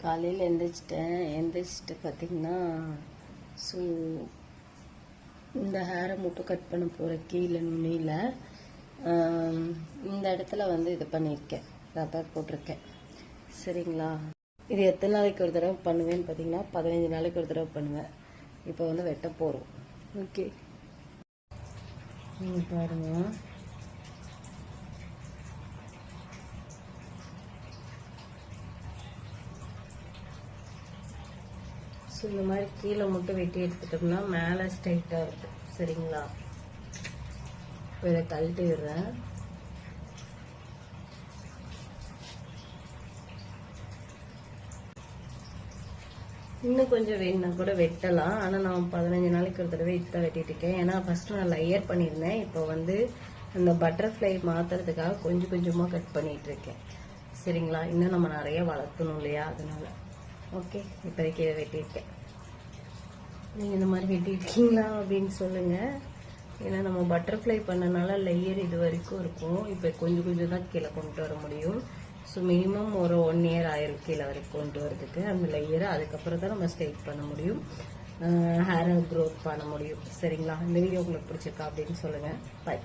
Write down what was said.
காலையில் எந்திரிச்சிட்டு பார்த்திங்கன்னா ஸோ இந்த ஹேரை மட்டும் கட் பண்ண போகிறேன். கீழே நுனியில் இந்த இடத்துல வந்து இது பண்ணியிருக்கேன், ரப்பர் போட்டிருக்கேன். சரிங்களா? இது எத்தனை நாளைக்கு ஒரு தடவை பண்ணுவேன்னு பார்த்தீங்கன்னா 15 நாளைக்கு ஒரு தடவை பண்ணுவேன். இப்போ வந்து வெட்ட போகிறோம். ஓகே, நீங்கள் பாருங்கள். ஸோ இந்த மாதிரி கீழே மட்டும் வெட்டி எடுத்துட்டோம்னா மேலே ஸ்ட்ரைட்டாக இருக்கும். சரிங்களா? இப்போ இதை கழட்டி விடுறேன். இன்னும் கொஞ்சம் வேணும்னா கூட வெட்டலாம். ஆனால் நான் 15 நாளைக்கு ஒரு தடவை இதுதான் வெட்டிட்டு இருக்கேன். ஏன்னா ஃபர்ஸ்ட் நான் லேயர் பண்ணியிருந்தேன். இப்போ வந்து அந்த பட்டர்ஃப்ளை மாற்றுறதுக்காக கொஞ்சம் கொஞ்சமாக கட் பண்ணிட்டு இருக்கேன். சரிங்களா? இன்னும் நம்ம நிறைய வளர்க்கணும் இல்லையா, அதனால. ஓகே, இப்போதைக்கு இதை வெட்டியிருக்கேன். நீங்கள் இந்த மாதிரி வெட்டியிருக்கீங்களா அப்படின்னு சொல்லுங்கள். ஏன்னா நம்ம பட்டர்ஃப்ளை பண்ணனால லேயர் இது வரைக்கும் இருக்கும். இப்போ கொஞ்சம் கொஞ்சம் தான் கீழே கொண்டு வர முடியும். ஸோ மினிமம் ஒரு 1 இயர் ஆயிரம் கீழே வரைக்கும் கொண்டு வரதுக்கு அந்த லேயரை. அதுக்கப்புறம் தான் நம்ம ஸ்ட்ரைட் பண்ண முடியும், ஹேரை க்ரோத் பண்ண முடியும். சரிங்களா? இந்த வீடியோ உங்களுக்கு பிடிச்சிருக்கா அப்படின்னு சொல்லுங்கள். பை.